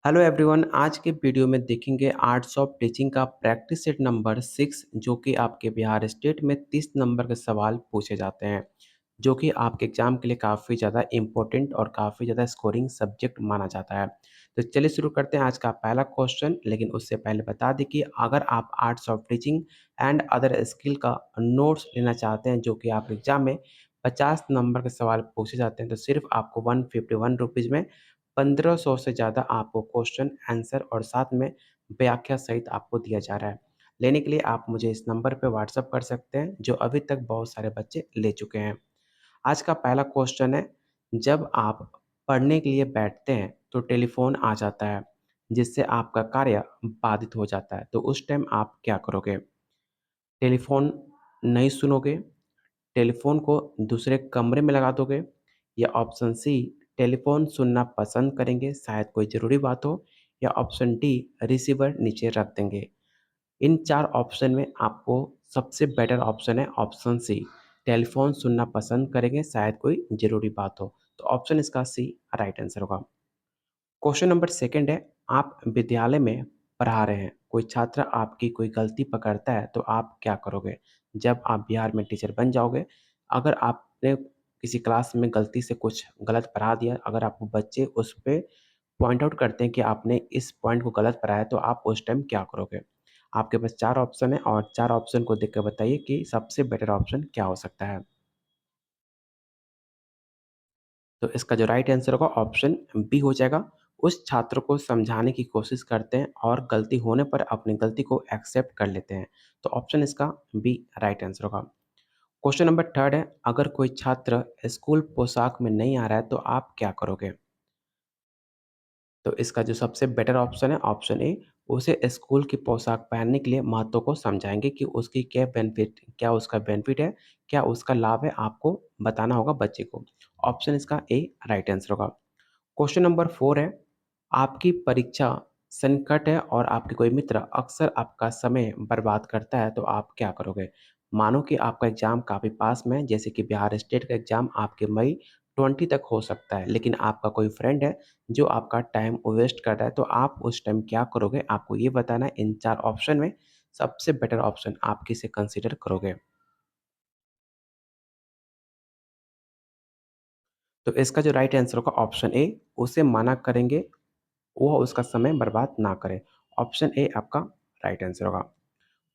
Hello everyone, आज के video में देखेंगे आर्ट्स ऑफ टीचिंग का प्रैक्टिस सेट नंबर 6 जो कि आपके बिहार स्टेट में 30 नंबर के सवाल पूछे जाते हैं, जो कि आपके एग्जाम के लिए काफ़ी ज़्यादा इम्पोर्टेंट और काफ़ी ज़्यादा स्कोरिंग सब्जेक्ट माना जाता है। तो चलिए शुरू करते हैं आज का पहला क्वेश्चन। लेकिन उससे पहले बता दें कि अगर आप arts of teaching and other skill का नोट्स लेना चाहते हैं, जो कि आप एग्जाम में 50 नंबर के सवाल पूछे जाते हैं, तो सिर्फ आपको 151 रुपीज़ में 1500 से ज़्यादा आपको क्वेश्चन आंसर और साथ में व्याख्या सहित आपको दिया जा रहा है। लेने के लिए आप मुझे इस नंबर पे व्हाट्सएप कर सकते हैं, जो अभी तक बहुत सारे बच्चे ले चुके हैं। आज का पहला क्वेश्चन है, जब आप पढ़ने के लिए बैठते हैं तो टेलीफोन आ जाता है, जिससे आपका कार्य बाधित हो जाता है, तो उस टाइम आप क्या करोगे? टेलीफोन नहीं सुनोगे, टेलीफ़ोन को दूसरे कमरे में लगा दोगे, या ऑप्शन सी टेलीफ़ोन सुनना पसंद करेंगे शायद कोई ज़रूरी बात हो, या ऑप्शन डी रिसीवर नीचे रख देंगे। इन 4 ऑप्शन में आपको सबसे बेटर ऑप्शन है ऑप्शन सी, टेलीफ़ोन सुनना पसंद करेंगे शायद कोई ज़रूरी बात हो। तो ऑप्शन इसका सी राइट आंसर होगा। क्वेश्चन नंबर सेकंड है, आप विद्यालय में पढ़ा रहे हैं, कोई छात्र आपकी कोई गलती पकड़ता है तो आप क्या करोगे? जब आप बिहार में टीचर बन जाओगे, अगर आपने किसी क्लास में गलती से कुछ गलत पढ़ा दिया, अगर आपको बच्चे उस पे पॉइंट आउट करते हैं कि आपने इस पॉइंट को गलत पढ़ाया, तो आप उस टाइम क्या करोगे? आपके पास 4 ऑप्शन है और 4 ऑप्शन को देख के बताइए कि सबसे बेटर ऑप्शन क्या हो सकता है? तो इसका जो राइट आंसर होगा ऑप्शन बी हो जाएगा। उस छात्र को समझाने की कोशिश करते हैं और गलती होने पर अपनी गलती को एक्सेप्ट कर लेते हैं। तो ऑप्शन इसका बी राइट आंसर होगा। क्वेश्चन नंबर थर्ड है, अगर कोई छात्र स्कूल पोशाक में नहीं आ रहा है तो आप क्या करोगे? तो इसका जो सबसे बेटर ऑप्शन है ऑप्शन ए, उसे स्कूल की पोशाक पहनने के लिए महत्व को समझाएँगे कि उसकी क्या उसका बेनिफिट है, क्या उसका लाभ है, आपको बताना होगा बच्चे को। ऑप्शन इसका ए राइट आंसर होगा। क्वेश्चन नंबर 4 है, आपकी परीक्षा संकट है और आपके कोई मित्र अक्सर आपका समय बर्बाद करता है, तो आप क्या करोगे? मानो कि आपका एग्ज़ाम काफ़ी पास में है, जैसे कि बिहार स्टेट का एग्ज़ाम आपके मई 20 तक हो सकता है, लेकिन आपका कोई फ्रेंड है जो आपका टाइम वेस्ट कर रहा है, तो आप उस टाइम क्या करोगे? आपको ये बताना है। इन 4 ऑप्शन में सबसे बेटर ऑप्शन आप किसे कंसीडर करोगे? तो इसका जो राइट आंसर होगा ऑप्शन ए, उसे मना करेंगे वो उसका समय बर्बाद ना करे। ऑप्शन ए आपका राइट आंसर होगा।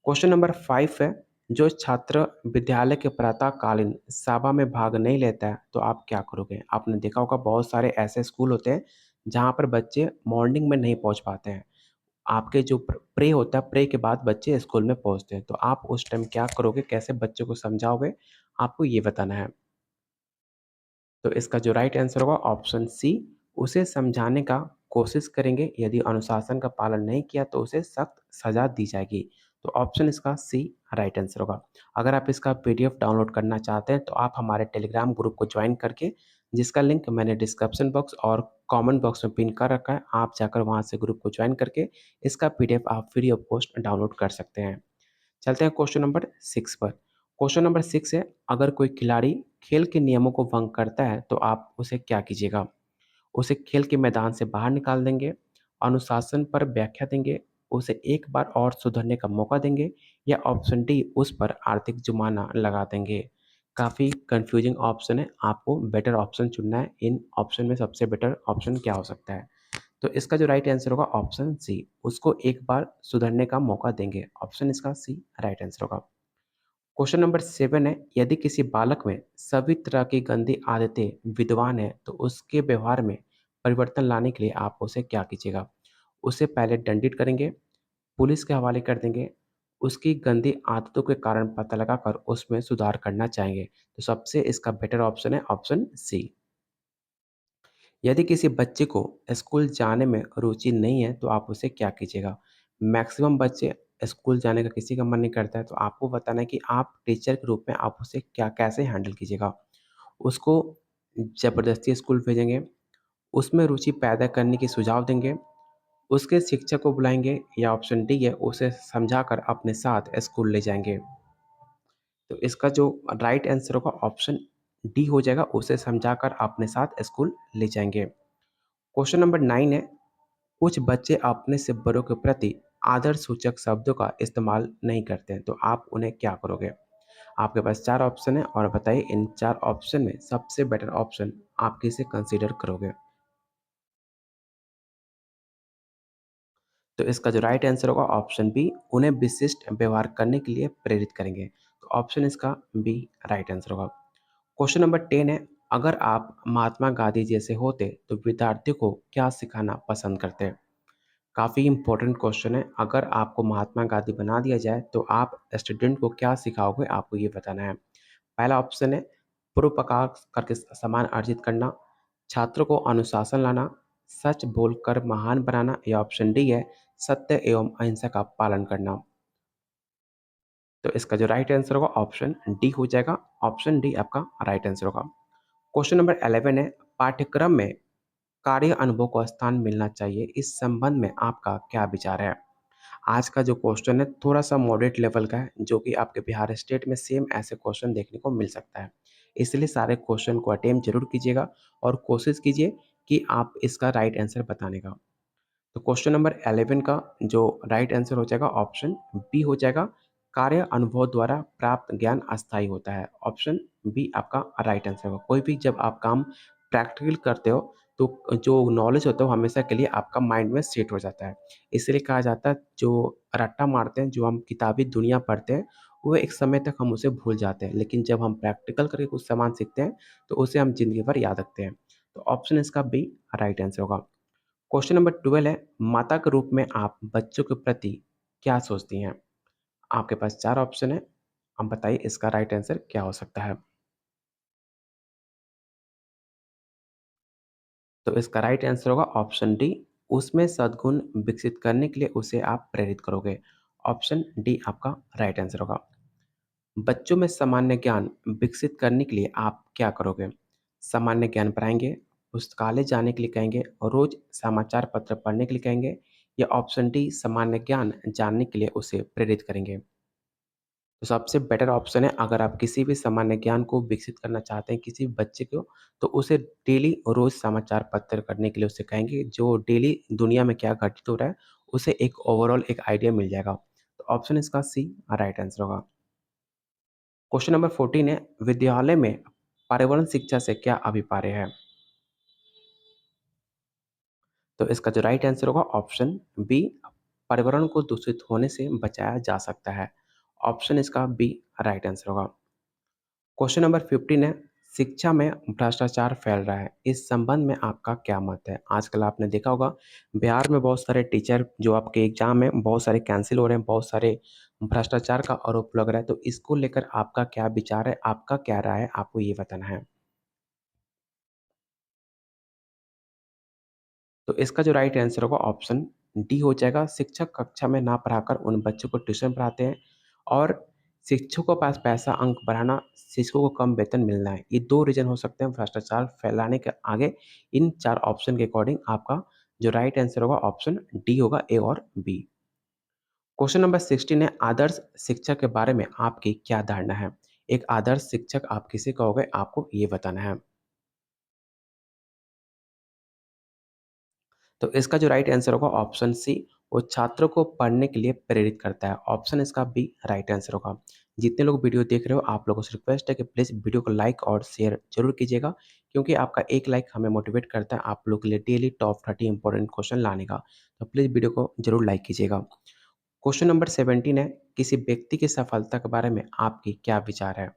क्वेश्चन नंबर 5 है, जो छात्र विद्यालय के प्रातःकालीन सभा में भाग नहीं लेता है, तो आप क्या करोगे? आपने देखा होगा बहुत सारे ऐसे स्कूल होते हैं, जहाँ पर बच्चे मॉर्निंग में नहीं पहुँच पाते हैं। आपके जो प्रे होता है, प्रे के बाद बच्चे स्कूल में पहुँचते हैं, तो आप उस टाइम क्या करोगे? कैसे बच्चों को समझाओगे? आपको ये बताना है। तो इसका जो राइट आंसर होगा ऑप्शन सी, उसे समझाने का कोशिश करेंगे, यदि अनुशासन का पालन नहीं किया तो उसे सख्त सज़ा दी जाएगी। तो ऑप्शन इसका सी राइट आंसर होगा। अगर आप इसका पीडीएफ डाउनलोड करना चाहते हैं तो आप हमारे टेलीग्राम ग्रुप को ज्वाइन करके, जिसका लिंक मैंने डिस्क्रिप्शन बॉक्स और कमेंट बॉक्स में पिन कर रखा है, आप जाकर वहाँ से ग्रुप को ज्वाइन करके इसका पीडीएफ आप फ्री ऑफ कॉस्ट डाउनलोड कर सकते हैं। चलते हैं क्वेश्चन नंबर 6 पर। क्वेश्चन नंबर 6 है, अगर कोई खिलाड़ी खेल के नियमों को भंग करता है तो आप उसे क्या कीजिएगा? उसे खेल के मैदान से बाहर निकाल देंगे, अनुशासन पर व्याख्या देंगे, उसे एक बार और सुधरने का मौका देंगे, या ऑप्शन डी उस पर आर्थिक जुर्माना लगा देंगे। काफ़ी कन्फ्यूजिंग ऑप्शन है, आपको बेटर ऑप्शन चुनना है। इन ऑप्शन में सबसे बेटर ऑप्शन क्या हो सकता है? तो इसका जो राइट आंसर होगा ऑप्शन सी, उसको एक बार सुधरने का मौका देंगे। ऑप्शन इसका सी राइट आंसर होगा। क्वेश्चन नंबर 7 है, यदि किसी बालक में सभी तरह की गंदी आदतें विद्यमान है तो उसके व्यवहार में परिवर्तन लाने के लिए आप उसे क्या कीजिएगा? उसे पहले दंडित करेंगे, पुलिस के हवाले कर देंगे, उसकी गंदी आदतों के कारण पता लगाकर उसमें सुधार करना चाहेंगे। तो सबसे इसका बेटर ऑप्शन है ऑप्शन सी। यदि किसी बच्चे को स्कूल जाने में रुचि नहीं है तो आप उसे क्या कीजिएगा? मैक्सिमम बच्चे स्कूल जाने का किसी का मन नहीं करता है, तो आपको बताना है कि आप टीचर के रूप में आप उसे क्या कैसे हैंडल कीजिएगा? उसको ज़बरदस्ती स्कूल भेजेंगे, उसमें रुचि पैदा करने की सुझाव देंगे, उसके शिक्षक को बुलाएँगे, या ऑप्शन डी है उसे समझाकर अपने साथ स्कूल ले जाएँगे। तो इसका जो राइट आंसर होगा ऑप्शन डी हो जाएगा, उसे समझाकर अपने साथ स्कूल ले जाएँगे। क्वेश्चन नंबर 9 है, कुछ बच्चे अपने से बड़ों के प्रति आदर सूचक शब्दों का इस्तेमाल नहीं करते हैं, तो आप उन्हें क्या करोगे? आपके पास 4 ऑप्शन है और बताइए इन 4 ऑप्शन में सबसे बेटर ऑप्शन आप किसे कंसीडर करोगे? तो इसका जो राइट आंसर होगा ऑप्शन बी, उन्हें विशिष्ट व्यवहार करने के लिए प्रेरित करेंगे। तो ऑप्शन इसका बी राइट आंसर होगा। क्वेश्चन नंबर 10 है, अगर आप महात्मा गांधी जैसे होते तो विद्यार्थियों को क्या सिखाना पसंद करते? काफ़ी इंपॉर्टेंट क्वेश्चन है। अगर आपको महात्मा गांधी बना दिया जाए तो आप स्टूडेंट को क्या सिखाओगे? आपको ये बताना है। पहला ऑप्शन है परोपकार करके सम्मान अर्जित करना, छात्रों को अनुशासन लाना, सच बोलकर महान बनाना, या ऑप्शन डी है सत्य एवं अहिंसा का पालन करना। तो इसका जो राइट आंसर होगा ऑप्शन डी हो जाएगा। ऑप्शन डी आपका राइट आंसर होगा। क्वेश्चन नंबर 11 है, पाठ्यक्रम में कार्य अनुभव को स्थान मिलना चाहिए, इस संबंध में आपका क्या विचार है? आज का जो क्वेश्चन है थोड़ा-सा मॉडरेट लेवल का है, जो कि आपके बिहार स्टेट में सेम ऐसे क्वेश्चन देखने को मिल सकता है। इसलिए सारे क्वेश्चन को अटेम्प्ट ज़रूर कीजिएगा और कोशिश कीजिए कि आप इसका राइट आंसर बताने का। तो क्वेश्चन नंबर 11 का जो राइट आंसर हो जाएगा ऑप्शन बी हो जाएगा, कार्य अनुभव द्वारा प्राप्त ज्ञान अस्थायी होता है। ऑप्शन बी आपका राइट आंसर होगा। कोई भी जब आप काम प्रैक्टिकल करते हो तो जो नॉलेज होता है वो हमेशा के लिए आपका माइंड में सेट हो जाता है। इसलिए कहा जाता है जो रट्टा मारते हैं, जो हम किताबी दुनिया पढ़ते हैं, वो एक समय तक हम उसे भूल जाते हैं। लेकिन जब हम प्रैक्टिकल करके कुछ सामान सीखते हैं तो उसे हम ज़िंदगी भर याद रखते हैं। तो ऑप्शन इसका बी राइट आंसर होगा। क्वेश्चन नंबर 12 है, माता के रूप में आप बच्चों के प्रति क्या सोचती हैं? आपके पास 4 ऑप्शन है। आप बताइए इसका राइट आंसर क्या हो सकता है? तो इसका राइट आंसर होगा ऑप्शन डी, उसमें सद्गुण विकसित करने के लिए उसे आप प्रेरित करोगे। ऑप्शन डी आपका राइट आंसर होगा। बच्चों में सामान्य ज्ञान विकसित करने के लिए आप क्या करोगे? सामान्य ज्ञान पढ़ाएँगे, पुस्तकालय जाने के लिए कहेंगे और रोज़ समाचार पत्र पढ़ने के लिए कहेंगे, या ऑप्शन डी सामान्य ज्ञान जानने के लिए उसे प्रेरित करेंगे। तो सबसे बेटर ऑप्शन है, अगर आप किसी भी सामान्य ज्ञान को विकसित करना चाहते हैं किसी बच्चे को, तो उसे डेली रोज़ समाचार पत्र पढ़ने के लिए उसे कहेंगे, जो डेली दुनिया में क्या घटित हो रहा है, उसे एक ओवरऑल एक आइडिया मिल जाएगा। तो ऑप्शन इसका सी राइट आंसर होगा। क्वेश्चन नंबर 14 है, विद्यालय में पर्यावरण शिक्षा से क्या अभिप्राय है? तो इसका जो राइट आंसर होगा ऑप्शन बी, पर्यावरण को दूषित होने से बचाया जा सकता है। ऑप्शन इसका बी राइट आंसर होगा। क्वेश्चन नंबर 15 है, शिक्षा में भ्रष्टाचार फैल रहा है, इस संबंध में आपका क्या मत है? आजकल आपने देखा होगा बिहार में बहुत सारे टीचर जो आपके एग्जाम में बहुत सारे कैंसिल हो रहे हैं, बहुत सारे भ्रष्टाचार का आरोप लग रहा है, तो इसको लेकर आपका क्या विचार है, आपका क्या राय है, आपको ये बताना है। तो इसका जो राइट आंसर होगा ऑप्शन डी हो जाएगा। शिक्षक कक्षा में ना पढ़ाकर उन बच्चों को ट्यूशन पढ़ाते हैं और शिक्षकों के पास पैसा, अंक बढ़ाना, शिक्षकों को कम वेतन मिलना है। ये 2 रीज़न हो सकते हैं भ्रष्टाचार फैलाने के आगे। इन 4 ऑप्शन के अकॉर्डिंग आपका जो राइट आंसर होगा ऑप्शन डी होगा, ए और बी। क्वेश्चन नंबर 16 है, आदर्श शिक्षक के बारे में आपकी क्या धारणा है? एक आदर्श शिक्षक आप किसे कहोगे? आपको ये बताना है। तो इसका जो राइट आंसर होगा ऑप्शन सी, वो छात्रों को पढ़ने के लिए प्रेरित करता है। ऑप्शन इसका बी राइट आंसर होगा। जितने लोग वीडियो देख रहे हो आप लोगों से रिक्वेस्ट है कि प्लीज़ वीडियो को लाइक और शेयर ज़रूर कीजिएगा, क्योंकि आपका एक लाइक हमें मोटिवेट करता है आप लोग के लिए डेली टॉप 30 इंपॉर्टेंट क्वेश्चन लाने का। तो प्लीज़ वीडियो को ज़रूर लाइक कीजिएगा। क्वेश्चन नंबर 17 है, किसी व्यक्ति की सफलता के बारे में आपकी क्या विचार है?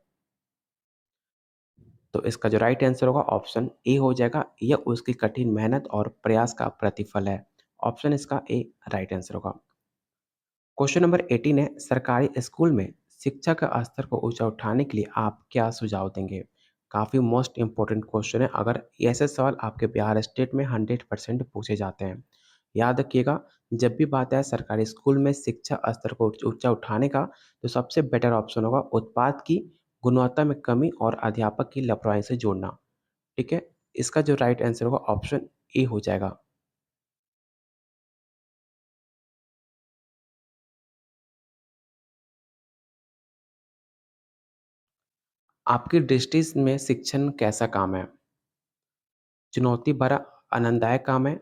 तो इसका जो राइट आंसर होगा ऑप्शन ए हो जाएगा, यह उसकी कठिन मेहनत और प्रयास का प्रतिफल है। ऑप्शन इसका ए राइट आंसर होगा। क्वेश्चन नंबर 18 है, सरकारी स्कूल में शिक्षा का स्तर को ऊंचा उठाने के लिए आप क्या सुझाव देंगे? काफ़ी मोस्ट इंपॉर्टेंट क्वेश्चन है। अगर ऐसे सवाल आपके बिहार स्टेट में 100% पूछे जाते हैं। याद रखिएगा, जब भी बात आए सरकारी स्कूल में शिक्षा स्तर को ऊंचा उठाने का, तो सबसे बेटर ऑप्शन होगा उत्पाद की गुणवत्ता में कमी और अध्यापक की लापरवाही से जोड़ना। ठीक है, इसका जो राइट आंसर होगा ऑप्शन ए हो जाएगा। आपकी दृष्टि में शिक्षण कैसा काम है? चुनौती भरा, आनंददायक काम है,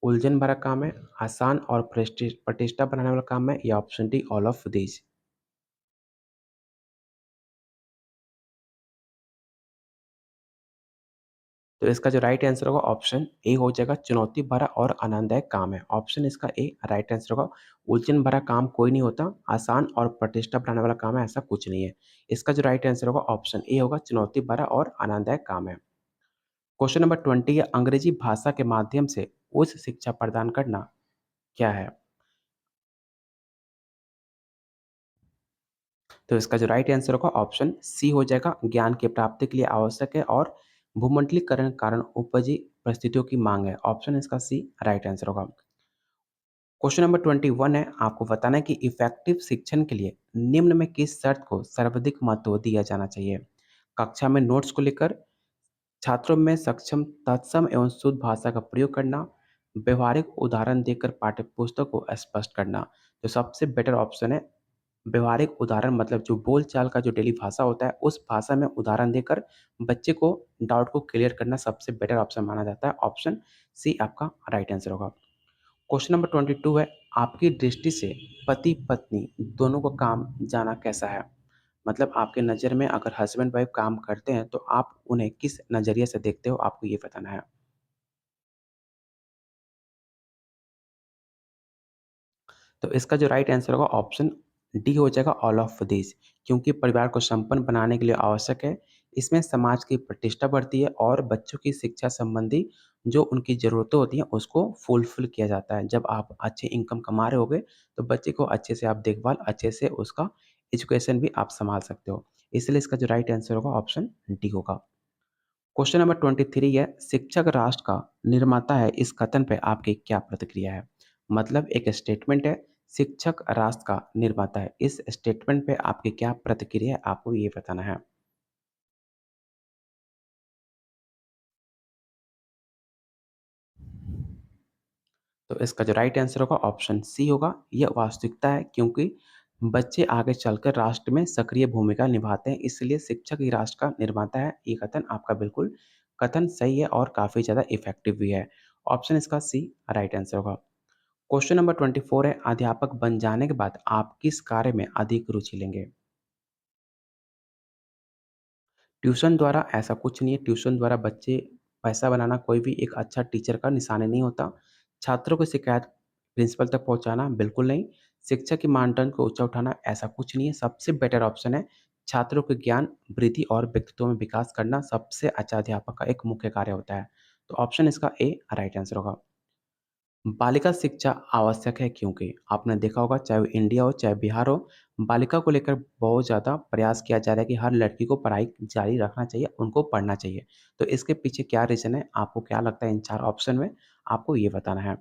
उलझन भरा काम है, आसान और प्रतिष्ठा बनाने वाला काम है या option D all of these. तो इसका जो राइट आंसर होगा ऑप्शन ए हो जाएगा, चुनौती भरा और आनंददायक काम है। ऑप्शन इसका ए राइट आंसर होगा। उलझन भरा काम कोई नहीं होता, आसान और प्रतिष्ठा बढ़ाने वाला काम है ऐसा कुछ नहीं है। इसका जो राइट आंसर होगा ऑप्शन ए होगा, चुनौती भरा और आनंददायक काम है। क्वेश्चन नंबर 20 है, अंग्रेजी भाषा के माध्यम से उच्च शिक्षा प्रदान करना क्या है? तो इसका जो राइट आंसर होगा ऑप्शन सी हो जाएगा, ज्ञान की प्राप्ति के लिए आवश्यक है और भूमंडलीकरण के कारण उपजी परिस्थितियों की मांग है। ऑप्शन इसका सी राइट आंसर होगा। क्वेश्चन नंबर 21 है, आपको बताना है कि इफेक्टिव शिक्षण के लिए निम्न में किस शर्त को सर्वाधिक महत्व दिया जाना चाहिए? कक्षा में नोट्स को लेकर, छात्रों में सक्षम तत्सम एवं शुद्ध भाषा का प्रयोग करना, व्यवहारिक उदाहरण देकर पाठ्यपुस्तक को स्पष्ट करना। तो सबसे बेटर ऑप्शन है व्यवहारिक उदाहरण, मतलब जो बोलचाल का जो डेली भाषा होता है उस भाषा में उदाहरण देकर बच्चे को डाउट को क्लियर करना सबसे बेटर ऑप्शन माना जाता है। ऑप्शन सी आपका राइट आंसर होगा। क्वेश्चन नंबर 22 है, आपकी दृष्टि से पति पत्नी दोनों को काम जाना कैसा है? मतलब आपके नज़र में अगर हस्बैंड वाइफ काम करते हैं तो आप उन्हें किस नज़रिए से देखते हो, आपको ये बताना है। तो इसका जो राइट आंसर होगा ऑप्शन डी हो जाएगा, ऑल ऑफ दिस। क्योंकि परिवार को संपन्न बनाने के लिए आवश्यक है। इसमें समाज की प्रतिष्ठा बढ़ती है और बच्चों की शिक्षा संबंधी जो उनकी ज़रूरतें होती हैं उसको फुलफिल किया जाता है। जब आप अच्छे इनकम कमा रहे होगे तो बच्चे को अच्छे से आप देखभाल, अच्छे से उसका एजुकेशन भी आप सँभाल सकते हो। इसलिए इसका जो राइट आंसर होगा ऑप्शन डी होगा। क्वेश्चन नंबर 23 है, शिक्षक राष्ट्र का निर्माता है, इस कथन पे आपकी क्या प्रतिक्रिया है? मतलब एक स्टेटमेंट है, शिक्षक राष्ट्र का निर्माता है, इस स्टेटमेंट पे आपकी क्या प्रतिक्रिया है, आपको ये बताना है। तो इसका जो राइट आंसर होगा ऑप्शन सी होगा, यह वास्तविकता है क्योंकि बच्चे आगे चलकर राष्ट्र में सक्रिय भूमिका निभाते हैं, इसलिए शिक्षक ही राष्ट्र का निर्माता है। ये कथन आपका बिल्कुल कथन सही है और काफ़ी ज़्यादा इफेक्टिव भी है। ऑप्शन इसका सी राइट आंसर होगा। क्वेश्चन नंबर 24 है, अध्यापक बन जाने के बाद आप किस कार्य में अधिक रुचि लेंगे? ट्यूशन द्वारा ऐसा कुछ नहीं है, ट्यूशन द्वारा बच्चे पैसा बनाना कोई भी एक अच्छा टीचर का निशानी नहीं होता। छात्रों की शिकायत प्रिंसिपल तक पहुँचाना बिल्कुल नहीं। शिक्षक के मानदंड को ऊँचा उठाना ऐसा कुछ नहीं है। सबसे बेटर ऑप्शन है छात्रों के ज्ञान वृद्धि और व्यक्तित्व में विकास करना सबसे अच्छा अध्यापक का एक मुख्य कार्य होता है। तो ऑप्शन इसका ए राइट आंसर होगा। बालिका शिक्षा आवश्यक है क्योंकि आपने देखा होगा चाहे वो इंडिया हो चाहे बिहार हो, बालिका को लेकर बहुत ज़्यादा प्रयास किया जा रहा है कि हर लड़की को पढ़ाई जारी रखना चाहिए, उनको पढ़ना चाहिए। तो इसके पीछे क्या रीज़न है? आपको क्या लगता है इन 4 ऑप्शन में? आपको ये बताना है।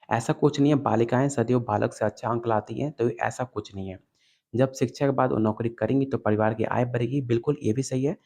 ऐसा कुछ नहीं है, बालिकाएँ सदैव बालक से अच्छा अंक लाती हैं, तो ऐसा कुछ नहीं है। जब शिक्षा के बाद वो नौकरी करेंगी तो परिवार की आय बढ़ेगी, बिल्कुल ये भी सही है।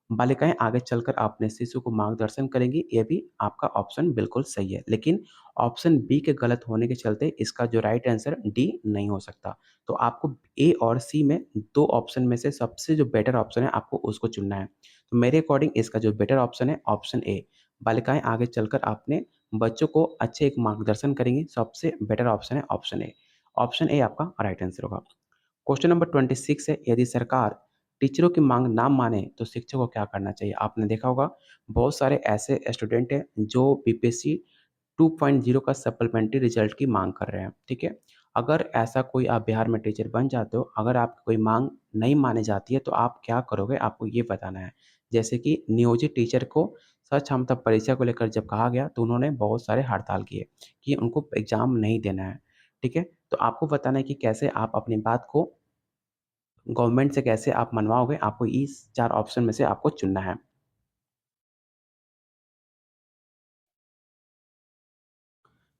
बालिकाएँ आगे चलकर अपने शिशु को मार्गदर्शन करेंगी, ये भी आपका ऑप्शन बिल्कुल सही है। लेकिन ऑप्शन बी के गलत होने के चलते इसका जो राइट आंसर डी नहीं हो सकता। तो आपको ए और सी में 2 ऑप्शन में से सबसे जो बेटर ऑप्शन है आपको उसको चुनना है। तो मेरे अकॉर्डिंग इसका जो बेटर ऑप्शन है ऑप्शन ए, बालिकाएँ आगे चलकर अपने बच्चों को अच्छे एक मार्गदर्शन करेंगी, सबसे बेटर ऑप्शन है ऑप्शन ए। ऑप्शन ए आपका राइट आंसर होगा। क्वेश्चन नंबर 26 है, यदि सरकार टीचरों की मांग ना माने तो शिक्षक को क्या करना चाहिए? आपने देखा होगा बहुत सारे ऐसे स्टूडेंट हैं जो बीपीएससी 2.0 का सप्लीमेंट्री रिजल्ट की मांग कर रहे हैं, ठीक है? अगर ऐसा कोई आप बिहार में टीचर बन जाते हो, अगर आपकी कोई मांग नहीं मानी जाती है तो आप क्या करोगे? आपको ये बताना है। जैसे कि नियोजित टीचर को सक्षमता परीक्षा को लेकर जब कहा गया तो उन्होंने बहुत सारे हड़ताल किए कि उनको एग्ज़ाम नहीं देना है, ठीक है? तो आपको बताना है कि कैसे आप अपनी बात को गवर्नमेंट से कैसे आप मनवाओगे, आपको इस 4 ऑप्शन में से आपको चुनना है।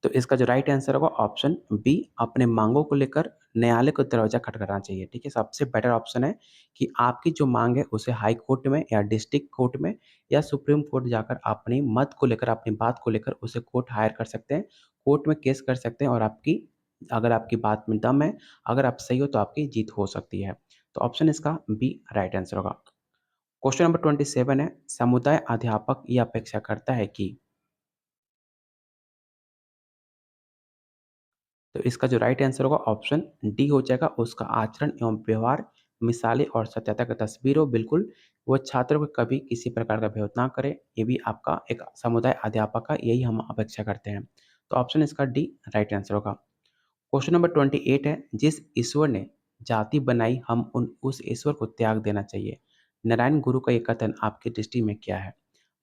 तो इसका जो राइट आंसर होगा ऑप्शन बी, अपने माँगों को लेकर न्यायालय का दरवाज़ा खटखटाना चाहिए, ठीक है? सबसे बेटर ऑप्शन है कि आपकी जो माँग है उसे हाई कोर्ट में या डिस्ट्रिक्ट कोर्ट में या सुप्रीम कोर्ट जाकर अपनी मत को लेकर, अपनी बात को लेकर उसे कोर्ट हायर कर सकते हैं। कोर्ट में केस कर सकते हैं और आपकी अगर आपकी बात में दम है, अगर आप सही हो तो आपकी जीत हो सकती है। तो ऑप्शन इसका बी राइट आंसर होगा। क्वेश्चन नंबर 27 है, समुदाय अध्यापक ये अपेक्षा करता है कि। तो इसका जो राइट आंसर होगा ऑप्शन डी हो जाएगा, उसका आचरण एवं व्यवहार, मिसालें और सत्यता की तस्वीर हो, बिल्कुल वो छात्रों को कभी किसी प्रकार का विरोध ना करे, ये भी आपका एक समुदाय अध्यापक का यही हम अपेक्षा करते हैं। तो ऑप्शन इसका डी राइट आंसर होगा। क्वेश्चन नंबर 28 है, जिस ईश्वर ने जाति बनाई हम उस ईश्वर को त्याग देना चाहिए। नारायण गुरु का ये कथन आपकी दृष्टि में क्या है?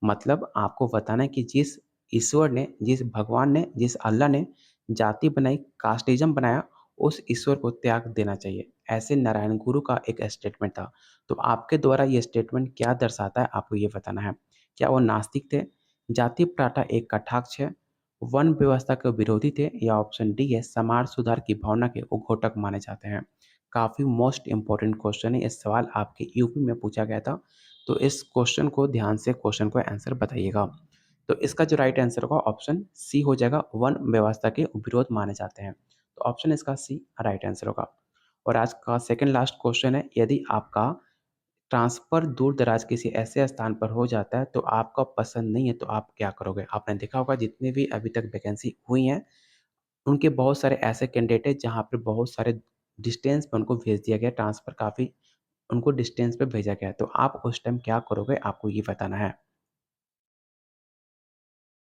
मतलब आपको बताना है कि जिस ईश्वर ने, जिस भगवान ने, जिस अल्लाह ने जाति बनाई, कास्टिज़्म बनाया, उस ईश्वर को त्याग देना चाहिए। ऐसे नारायण गुरु का एक स्टेटमेंट था। तो आपके द्वारा ये स्टेटमेंट क्या दर्शाता है, आपको ये बताना है। क्या वो नास्तिक थे? जाति प्रथा एक कटाक्ष है? वन व्यवस्था के विरोधी थे? या ऑप्शन डी है, समाज सुधार की भावना के उद्घोटक माने जाते हैं? काफ़ी मोस्ट इम्पोर्टेंट क्वेश्चन है, ये सवाल आपके यूपी में पूछा गया था। तो इस क्वेश्चन को ध्यान से क्वेश्चन को आंसर बताइएगा। तो इसका जो राइट आंसर होगा ऑप्शन सी हो जाएगा, वन व्यवस्था के विरोध माने जाते हैं। तो ऑप्शन इसका सी राइट आंसर होगा। और आज का सेकंड लास्ट क्वेश्चन है, यदि आपका ट्रांसफ़र दूर-दराज किसी ऐसे स्थान पर हो जाता है, तो आपको पसंद नहीं है, तो आप क्या करोगे? आपने देखा होगा जितनी भी अभी तक वैकेंसी हुई हैं, उनके बहुत सारे ऐसे कैंडिडेट हैं जहाँ पे बहुत सारे डिस्टेंस पे उनको भेज दिया गया है, ट्रांसफ़र काफ़ी उनको डिस्टेंस पे भेजा गया है। तो आप उस टाइम क्या करोगे? आपको ये बताना है।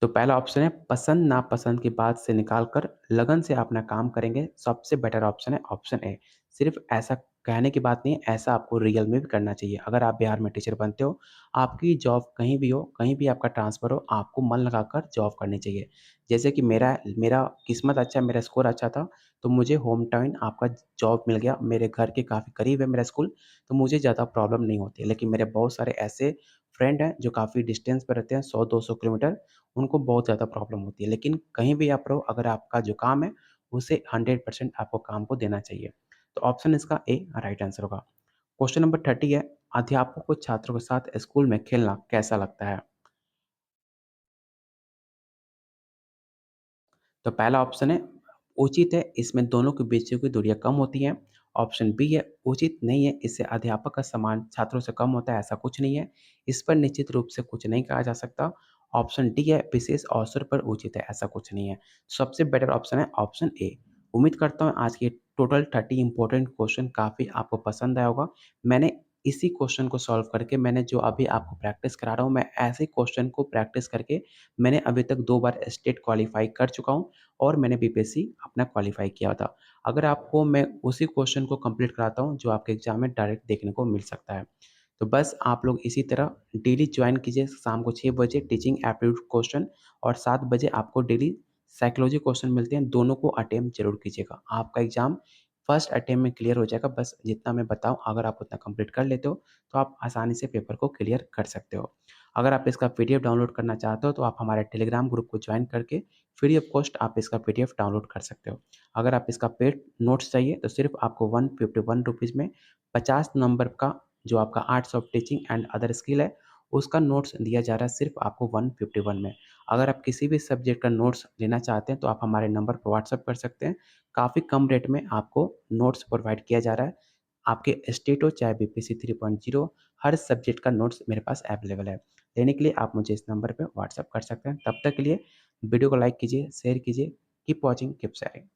तो पहला ऑप्शन है, पसंद नापसंद की बात से निकाल कर लगन से अपना काम करेंगे, सबसे बेटर ऑप्शन है ऑप्शन ए। सिर्फ ऐसा कहने की बात नहीं है, ऐसा आपको रियल में भी करना चाहिए। अगर आप बिहार में टीचर बनते हो, आपकी जॉब कहीं भी हो, कहीं भी आपका ट्रांसफ़र हो, आपको मन लगाकर जॉब करनी चाहिए। जैसे कि मेरा मेरा किस्मत अच्छा है, मेरा स्कोर अच्छा था, तो मुझे होम टाउन आपका जॉब मिल गया। मेरे घर के काफ़ी करीब है मेरा स्कूल, तो मुझे ज़्यादा प्रॉब्लम नहीं होती है। लेकिन मेरे बहुत सारे ऐसे फ्रेंड हैं जो काफ़ी डिस्टेंस पे रहते हैं, 100-200 किलोमीटर, उनको बहुत ज़्यादा प्रॉब्लम होती है। लेकिन कहीं भी आप रहो, अगर आपका जो काम है, उसे 100% आपको काम को देना चाहिए। तो ऑप्शन इसका ए राइट आंसर होगा। क्वेश्चन नंबर 30 है, अध्यापकों को छात्रों के साथ स्कूल में खेलना कैसा लगता है? तो पहला ऑप्शन है, उचित है, इसमें दोनों के बीच की दूरियाँ कम होती हैं। ऑप्शन बी है, उचित नहीं है, इससे अध्यापक का सम्मान छात्रों से कम होता है, ऐसा कुछ नहीं है। इस पर निश्चित रूप से कुछ नहीं कहा जा सकता। ऑप्शन डी है, विशेष अवसर पर उचित है, ऐसा कुछ नहीं है। सबसे बेटर ऑप्शन है ऑप्शन ए। उम्मीद करता हूँ आज के टोटल 30 इंपॉर्टेंट क्वेश्चन काफ़ी आपको पसंद आया होगा। मैंने इसी क्वेश्चन को सॉल्व करके, मैंने जो अभी आपको प्रैक्टिस करा रहा हूँ, मैं ऐसे क्वेश्चन को प्रैक्टिस करके मैंने अभी तक 2 बार स्टेट क्वालीफाई कर चुका हूँ। और मैंने बीपीएससी अपना क्वालीफाई किया था। अगर आपको मैं उसी क्वेश्चन को कंप्लीट कराता हूँ जो आपके एग्ज़ाम में डायरेक्ट देखने को मिल सकता है। तो बस आप लोग इसी तरह डेली जॉइन कीजिए, शाम को 6 बजे टीचिंग एप्टीट्यूड क्वेश्चन और 7 बजे आपको डेली साइकोलॉजी क्वेश्चन मिलते हैं, दोनों को अटेम्प्ट ज़रूर कीजिएगा। आपका एग्ज़ाम फर्स्ट अटेम्प्ट में क्लियर हो जाएगा, बस जितना मैं बताऊँ अगर आप उतना कंप्लीट कर लेते हो, तो आप आसानी से पेपर को क्लियर कर सकते हो। अगर आप इसका पीडीएफ डाउनलोड करना चाहते हो, तो आप हमारे टेलीग्राम ग्रुप को जॉइन करके फ्री ऑफ कॉस्ट आप इसका पीडीएफ डाउनलोड कर सकते हो। अगर आप इसका पेड नोट्स चाहिए तो सिर्फ़ आपको 151 रुपीज़ में 50 नंबर का जो आपका arts of teaching and other skill है, उसका नोट्स दिया जा रहा है सिर्फ़ आपको 151 में। अगर आप किसी भी सब्जेक्ट का नोट्स लेना चाहते हैं तो आप हमारे नंबर पर व्हाट्सएप कर सकते हैं। काफ़ी कम रेट में आपको नोट्स प्रोवाइड किया जा रहा है। आपके स्टेट हो चाहे बीपीएससी 3.0, हर सब्जेक्ट का नोट्स मेरे पास अवेलेबल है। लेने के लिए आप मुझे इस नंबर पे व्हाट्सएप कर सकते हैं। तब तक के लिए वीडियो को लाइक कीजिए, शेयर कीजिए। Keep watching, keep sharing.